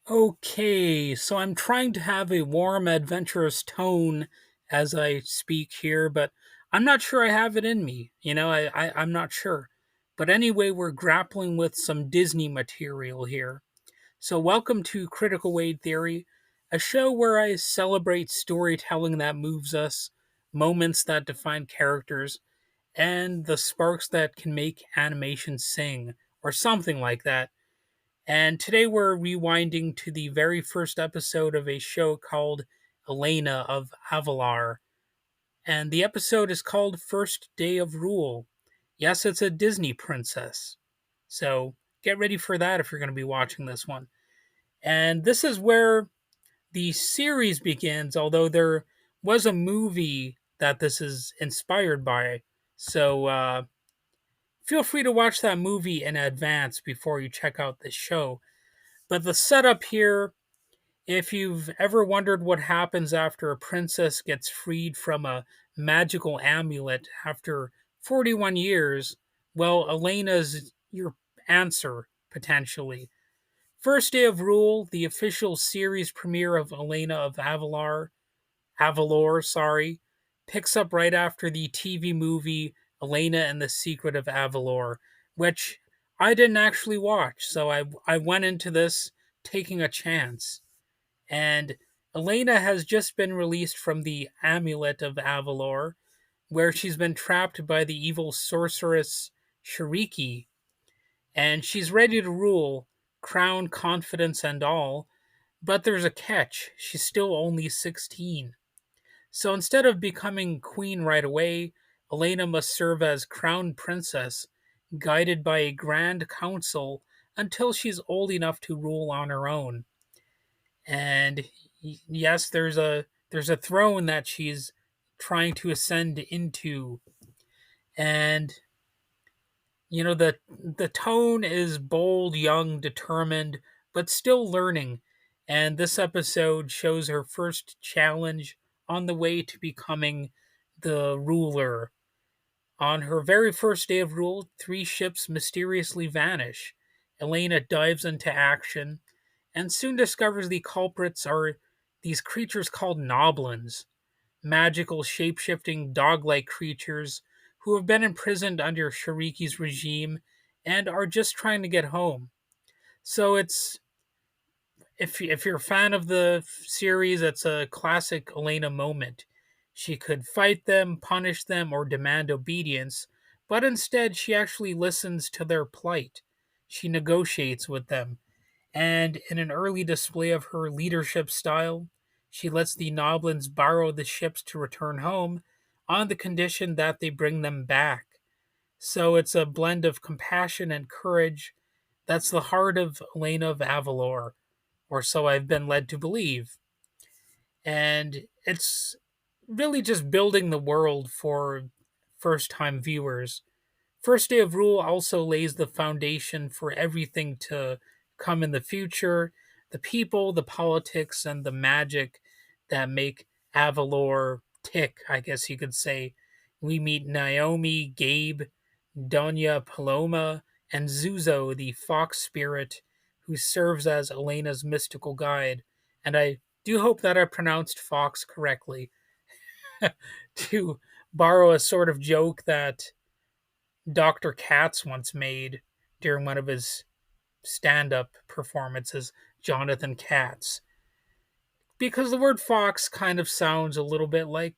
Okay, so I'm trying to have a warm, adventurous tone as I speak here, but I'm not sure I have it in me. I'm not sure. But anyway, we're grappling with some Disney material here. So, welcome to Critical Weight Theory, a show where I celebrate storytelling that moves us, moments that define characters, and the sparks that can make animation sing, or something like that. And today we're rewinding to the very first episode of a show called Elena of Avalor. And the episode is called First Day of Rule. Yes, it's a Disney princess. So get ready for that if you're going to be watching this one. And this is where the series begins, although there was a movie that this is inspired by. So feel free to watch that movie in advance before you check out this show. But the setup here, if you've ever wondered what happens after a princess gets freed from a magical amulet after 41 years, well, Elena's your answer, potentially. First Day of Rule, the official series premiere of Elena of Avalor, sorry, picks up right after the TV movie Elena and the Secret of Avalor, which I didn't actually watch, so I went into this taking a chance. And Elena has just been released from the Amulet of Avalor, where she's been trapped by the evil sorceress Shariki, and she's ready to rule, crown, confidence, and all. But there's a catch: she's still only 16. So instead of becoming queen right away, Elena must serve as crown princess, guided by a grand council until she's old enough to rule on her own. And yes, there's a throne that she's trying to ascend into, and the tone is bold, young, determined, but still learning. And this episode shows her first challenge on the way to becoming the ruler. On her very first day of rule, three ships mysteriously vanish. Elena dives into action and soon discovers the culprits are these creatures called noblins, magical shape-shifting dog-like creatures who have been imprisoned under Shariki's regime and are just trying to get home. So it's if you're a fan of the series, it's a classic Elena moment. She could fight them, punish them, or demand obedience, but instead she actually listens to their plight. She negotiates with them, and in an early display of her leadership style, she lets the Noblins borrow the ships to return home on the condition that they bring them back. So it's a blend of compassion and courage that's the heart of Elena of Avalor, or so I've been led to believe. And it's really just building the world for first time viewers. First Day of Rule also lays the foundation for everything to come in the future: the people, the politics, and the magic that make Avalor tick, I guess you could say. We meet Naomi, Gabe, Doña Paloma, and Zuzo, the fox spirit, who serves as Elena's mystical guide. And I do hope that I pronounced fox correctly, to borrow a sort of joke that Dr. Katz once made during one of his stand up performances, Jonathan Katz. Because the word fox kind of sounds a little bit like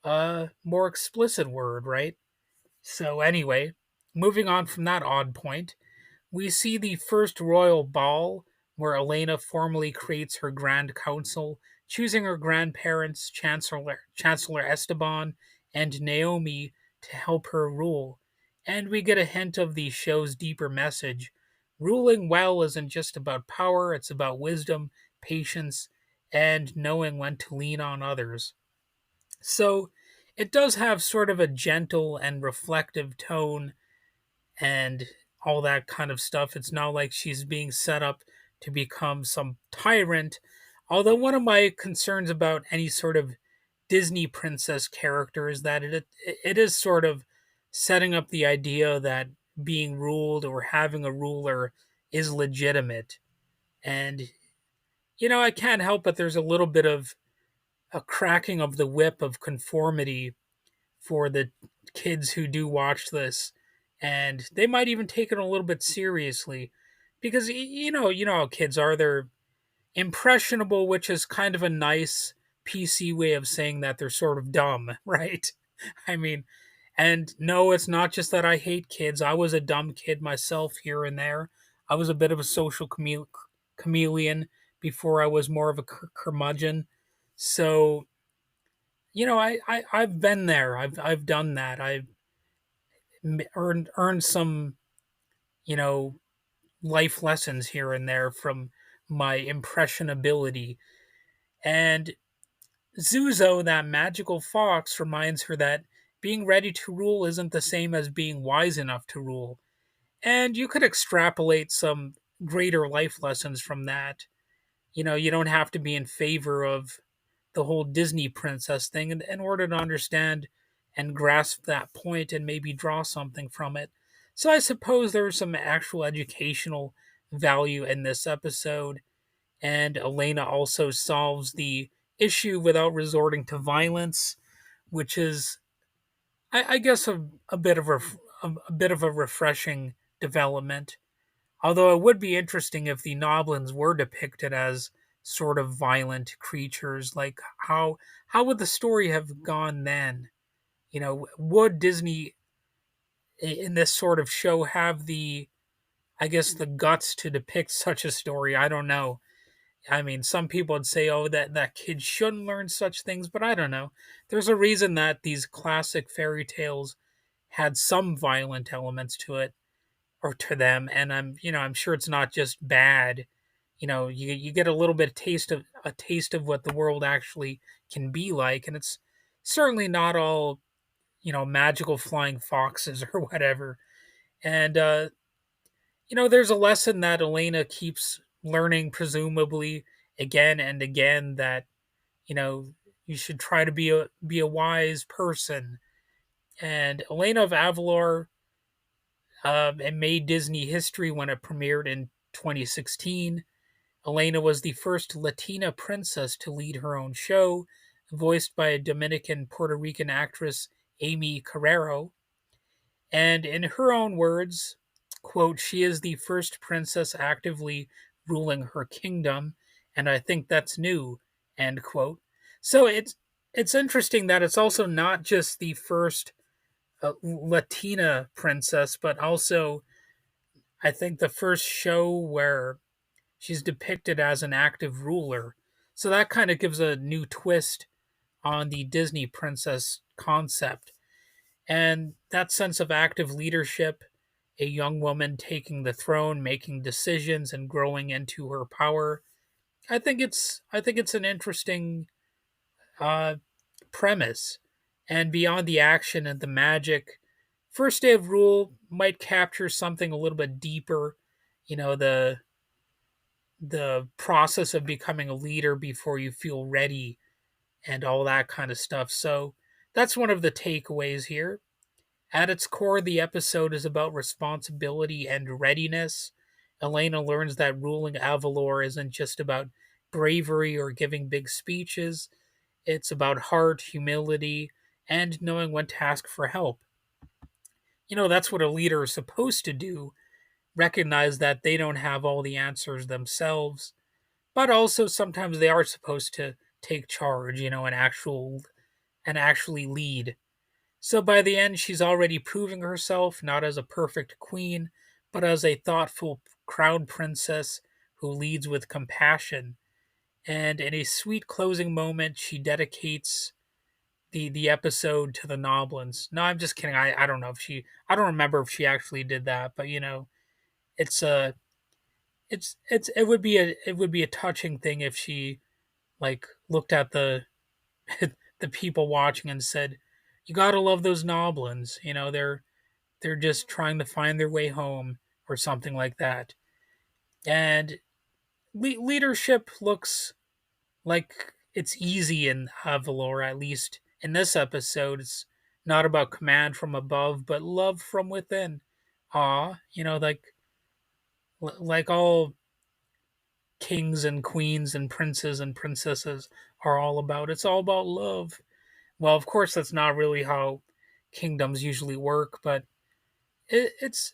a more explicit word, right? So, anyway, moving on from that odd point, we see the first royal ball, where Elena formally creates her Grand Council, choosing her grandparents, Chancellor Esteban and Naomi, to help her rule. And we get a hint of the show's deeper message. Ruling well isn't just about power, it's about wisdom, patience, and knowing when to lean on others. So it does have sort of a gentle and reflective tone and all that kind of stuff. It's not like she's being set up to become some tyrant. Although one of my concerns about any sort of Disney princess character is that it is sort of setting up the idea that being ruled or having a ruler is legitimate. And I can't help but there's a little bit of a cracking of the whip of conformity for the kids who do watch this, and they might even take it a little bit seriously because you know how kids are. They're impressionable, which is kind of a nice PC way of saying that they're sort of dumb, right? I mean, and no, it's not just that I hate kids. I was a dumb kid myself here and there. I was a bit of a social chameleon before I was more of a curmudgeon. So, I've been there. I've done that. I've earned some, you know, life lessons here and there from my impressionability. And Zuzo, that magical fox, reminds her that being ready to rule isn't the same as being wise enough to rule. And you could extrapolate some greater life lessons from that. You don't have to be in favor of the whole Disney princess thing in order to understand and grasp that point and maybe draw something from it. So I suppose there's some actual educational value in this episode. And Elena also solves the issue without resorting to violence, which is, I guess, a bit of a bit of a refreshing development. Although it would be interesting if the Noblins were depicted as sort of violent creatures. Like how would the story have gone then? Would Disney in this sort of show have the, I guess, the guts to depict such a story? I don't know. I mean, some people would say, "Oh, that kids shouldn't learn such things," but I don't know. There's a reason that these classic fairy tales had some violent elements to it or to them, and I'm sure it's not just bad. You get a little bit of taste of what the world actually can be like, and it's certainly not all magical flying foxes or whatever. And there's a lesson that Elena keeps learning, presumably again and again, that you know you should try to be a wise person. And Elena of Avalor, it made Disney history when it premiered in 2016. Elena was the first Latina princess to lead her own show, voiced by a Dominican Puerto Rican actress, Amy Carrero. And in her own words, quote, she is the first princess actively ruling her kingdom, and I think that's new, end quote. So it's interesting that it's also not just the first Latina princess, but also I think the first show where she's depicted as an active ruler. So that kind of gives a new twist on the Disney princess concept. And that sense of active leadership, a young woman taking the throne, making decisions and growing into her power. I think it's an interesting uh, premise. And beyond the action and the magic, First Day of Rule might capture something a little bit deeper, the process of becoming a leader before you feel ready and all that kind of stuff. So that's one of the takeaways here. At its core, the episode is about responsibility and readiness. Elena learns that ruling Avalor isn't just about bravery or giving big speeches, it's about heart, humility, and knowing when to ask for help. That's what a leader is supposed to do, recognize that they don't have all the answers themselves, but also sometimes they are supposed to take charge, and actually lead. So by the end, she's already proving herself not as a perfect queen, but as a thoughtful crown princess who leads with compassion. And in a sweet closing moment, she dedicates the episode to the Noblins. No, I'm just kidding. I don't know if I don't remember if she actually did that, but it's a it would be a touching thing if she like looked at the the people watching and said, "You gotta love those Noblins. They're just trying to find their way home," or something like that. And leadership looks like it's easy in Avalor, at least in this episode. It's not about command from above, but love from within. Like all kings and queens and princes and princesses are all about. It's all about love. Well, of course, that's not really how kingdoms usually work, but it's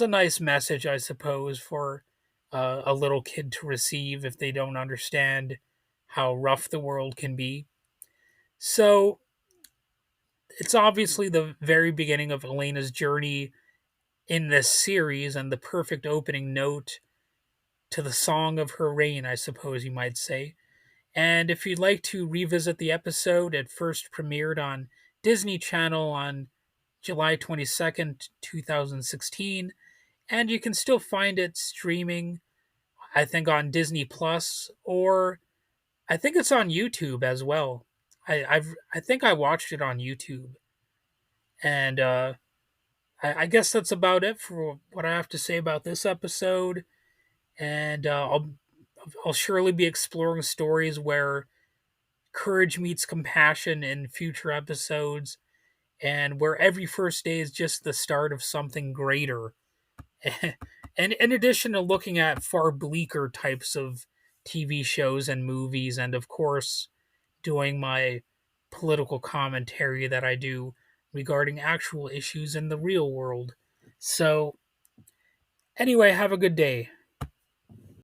a nice message, I suppose, for a little kid to receive if they don't understand how rough the world can be. So it's obviously the very beginning of Elena's journey in this series and the perfect opening note to the song of her reign, I suppose you might say. And if you'd like to revisit the episode, it first premiered on Disney Channel on July 22nd, 2016, and you can still find it streaming, I think, on Disney Plus, or I think it's on YouTube as well. I think I watched it on YouTube, and I guess that's about it for what I have to say about this episode. And I'll surely be exploring stories where courage meets compassion in future episodes, and where every first day is just the start of something greater. And in addition to looking at far bleaker types of TV shows and movies, and of course, doing my political commentary that I do regarding actual issues in the real world. So, anyway, have a good day.